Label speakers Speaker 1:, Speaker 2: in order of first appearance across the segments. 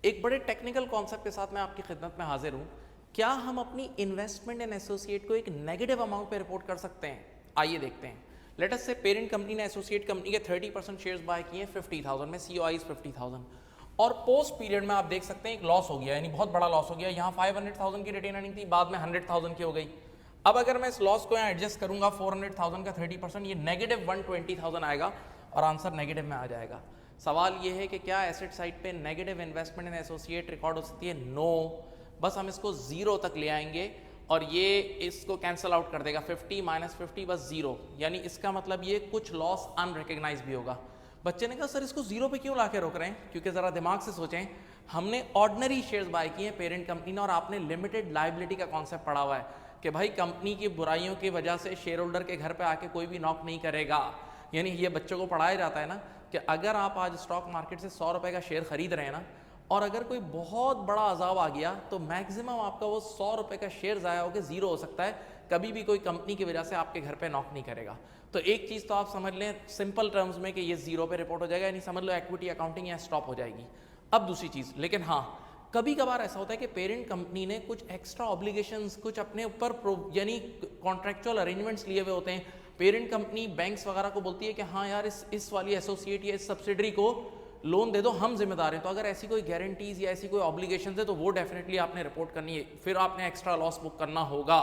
Speaker 1: एक बड़े technical concept के साथ मैं आपकी खिदमत में हाजिर हूं। क्या हम अपनी इन्वेस्टमेंट इन एसोसिएट को एक नेगेटिव अमाउंट पे रिपोर्ट कर सकते हैं? आइए देखते हैं। लेट अस से पेरेंट कंपनी ने एसोसिएट कंपनी के 30% शेयर्स बाय किए 50,000 में, सीओआई 50,000, और पोस्ट पीरियड में आप देख सकते हैं एक लॉस हो गया, यानी बहुत बड़ा लॉस हो गया। यहाँ 500,000 की रिटेन अर्निंग थी, बाद में 100,000 की हो गई। अब अगर मैं इस लॉस को यहाँ एडजस्ट करूंगा 400,000 का 30%, ये नेगेटिव 120,000 आएगा और आंसर नेगेटिव में आ जाएगा। सवाल ये है कि क्या एसेट साइड पे नेगेटिव इन्वेस्टमेंट इन एसोसिएट रिकॉर्ड हो सकती है? नो। बस हम इसको जीरो तक ले आएंगे और ये इसको कैंसिल आउट कर देगा। 50 माइनस 50 बस जीरो, यानी इसका मतलब ये कुछ लॉस अनरिकग्नाइज भी होगा। बच्चे ने कहा सर इसको जीरो पे क्यों लाके रोक रहे हैं? क्योंकि जरा दिमाग से सोचें, हमने ऑर्डिनरी शेयर्स बाय किए हैं पेरेंट कंपनी ने, और आपने लिमिटेड लायबिलिटी का कॉन्सेप्ट पढ़ा हुआ है कि भाई कंपनी की बुराइयों की वजह से शेयर होल्डर के घर पे आके कोई भी नॉक नहीं करेगा। यानी ये बच्चों को पढ़ाया जाता है ना कि अगर आप आज स्टॉक मार्केट से 100 रुपए का शेयर खरीद रहे हैं ना, और अगर कोई बहुत बड़ा अजाब आ गया तो मैक्सिमम आपका वो 100 रुपए का शेयर जाया होकर जीरो हो सकता है। कभी भी कोई कंपनी की वजह से आपके घर पे नॉक नहीं करेगा। तो एक चीज तो आप समझ लें सिंपल टर्म्स में कि ये जीरो पे रिपोर्ट हो जाएगा, यानी समझ लो इक्विटी अकाउंटिंग यहाँ स्टॉप हो जाएगी। अब दूसरी चीज, लेकिन हाँ कभी कभार ऐसा होता है कि पेरेंट कंपनी ने कुछ एक्स्ट्रा ऑब्लिगेशंस, कुछ अपने ऊपर यानी कॉन्ट्रेक्चुअल अरेंजमेंट्स लिए हुए होते हैं। पेरेंट कंपनी बैंक्स वगैरह को बोलती है कि हाँ यार इस वाली एसोसिएट या इस सब्सिडरी को लोन दे दो, हम जिम्मेदार हैं। तो अगर ऐसी कोई गारंटीज या ऐसी कोई ऑब्लिगेशन है तो वो डेफिनेटली आपने रिपोर्ट करनी है, फिर आपने एक्स्ट्रा लॉस बुक करना होगा,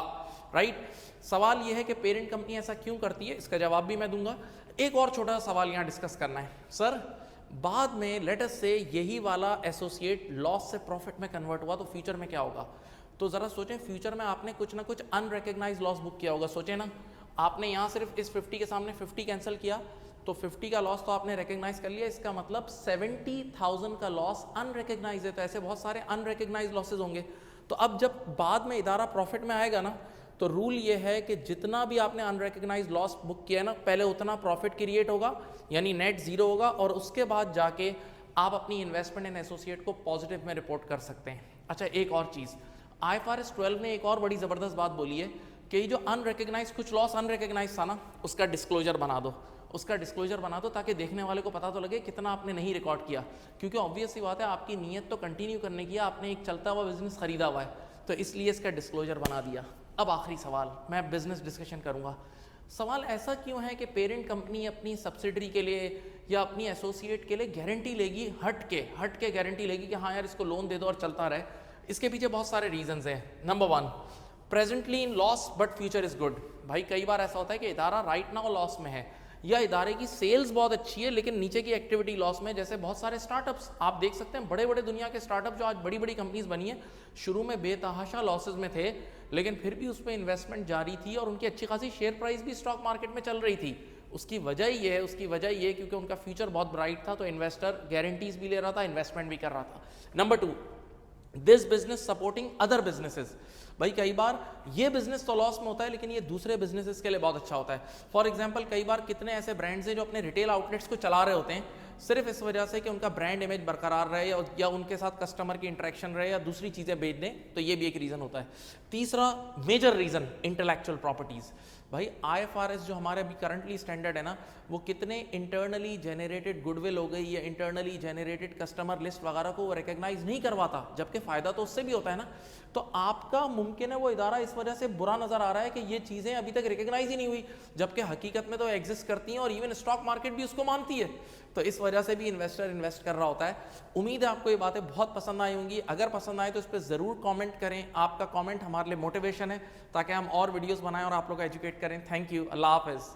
Speaker 1: राइट। सवाल यह है कि पेरेंट कंपनी ऐसा क्यों करती है, इसका जवाब भी मैं दूंगा। एक और छोटा सवाल यहाँ डिस्कस करना है सर, बाद में लेट अस से यही वाला एसोसिएट लॉस से प्रॉफिट में कन्वर्ट हुआ तो फ्यूचर में क्या होगा? तो जरा सोचें, फ्यूचर में आपने कुछ ना कुछ अनरिकग्नाइज लॉस बुक किया होगा। सोचें ना, आपने यहाँ सिर्फ इस 50 के सामने 50 कैंसिल किया तो 50 का लॉस तो आपने रिकग्नाइज कर लिया, इसका मतलब 70,000 का लॉस अनरिकग्नाइज है। तो ऐसे बहुत सारे अनरिकग्नाइज लॉसेज होंगे। तो अब जब बाद में इदारा प्रॉफिट में आएगा ना, तो रूल ये है कि जितना भी आपने अनरिकग्नाइज लॉस बुक किया है ना, पहले उतना प्रॉफिट क्रिएट होगा, यानी नेट जीरो होगा, और उसके बाद जाके आप अपनी इन्वेस्टमेंट इन एसोसिएट को पॉजिटिव में रिपोर्ट कर सकते हैं। अच्छा, एक और चीज, IFRS 12 ने एक और बड़ी जबरदस्त बात बोली है कि जो अनरिकग्नाइज, कुछ लॉस अनरिकग्नाइज था ना, उसका डिस्क्लोजर बना दो। उसका डिस्क्लोजर बना दो ताकि देखने वाले को पता तो लगे कितना आपने नहीं रिकॉर्ड किया। क्योंकि ऑब्वियस सी बात है, आपकी नीयत तो कंटिन्यू करने की है, आपने एक चलता हुआ बिजनेस खरीदा हुआ है, तो इसलिए इसका डिस्क्लोजर बना दिया। अब आखिरी सवाल, मैं बिजनेस डिस्कशन करूंगा। सवाल ऐसा क्यों है कि पेरेंट कंपनी अपनी सब्सिडरी के लिए या अपनी एसोसिएट के लिए गारंटी लेगी, हट के गारंटी लेगी कि हाँ यार इसको लोन दे दो और चलता रहे? इसके पीछे बहुत सारे रीजंस हैं। Number 1, presently in loss but future is good. भाई कई बार ऐसा होता है कि इदारा राइट नाउ लॉस में है, या इदारे की सेल्स बहुत अच्छी है लेकिन नीचे की एक्टिविटी लॉस में। जैसे बहुत सारे स्टार्टअप्स आप देख सकते हैं, बड़े बड़े दुनिया के स्टार्टअप जो आज बड़ी बड़ी कंपनीज बनी है, शुरू में बेतहाशा लॉसेज में थे, लेकिन फिर भी उसमें इन्वेस्टमेंट जारी थी और उनकी अच्छी खासी शेयर प्राइस भी स्टॉक मार्केट में चल रही थी। उसकी वजह ये है क्योंकि उनका फ्यूचर बहुत ब्राइट था, तो इन्वेस्टर गारंटीज भी ले रहा था, इन्वेस्टमेंट भी कर रहा था। Number 2, this business supporting other businesses. भाई कई बार ये बिजनेस तो लॉस में होता है लेकिन ये दूसरे बिजनेसेस के लिए बहुत अच्छा होता है। फॉर एग्जांपल, कई बार कितने ऐसे ब्रांड्स हैं जो अपने रिटेल आउटलेट्स को चला रहे होते हैं सिर्फ इस वजह से कि उनका ब्रांड इमेज बरकरार रहे या उनके साथ कस्टमर की इंटरेक्शन रहे या दूसरी चीजें बेच दें, तो ये भी एक रीजन होता है। तीसरा मेजर रीजन, इंटेलेक्चुअल प्रॉपर्टीज। भाई IFRS जो हमारे अभी करंटली स्टैंडर्ड है ना, वो कितने इंटरनली जनरेटेड गुडविल हो गई या इंटरनली जनरेटेड कस्टमर लिस्ट वगैरह को वो रिकग्नाइज नहीं करवाता, जबकि फायदा तो उससे भी होता है ना। तो आपका मुमकिन है वो इदारा इस वजह से बुरा नजर आ रहा है कि ये चीजें अभी तक रिकग्नाइज ही नहीं हुई, जबकि हकीकत में तो एग्जिस्ट करती हैं और इवन स्टॉक मार्केट भी उसको मानती है। तो इस वजह से भी इन्वेस्टर इन्वेस्ट कर रहा होता है। उम्मीद है आपको ये बातें बहुत पसंद आई होंगी। अगर पसंद आए तो इस पर जरूर कमेंट करें। आपका कमेंट हमारे लिए मोटिवेशन है ताकि हम और वीडियोस बनाएं और आप लोग एजुकेट करें। Thank you, Allah Hafiz.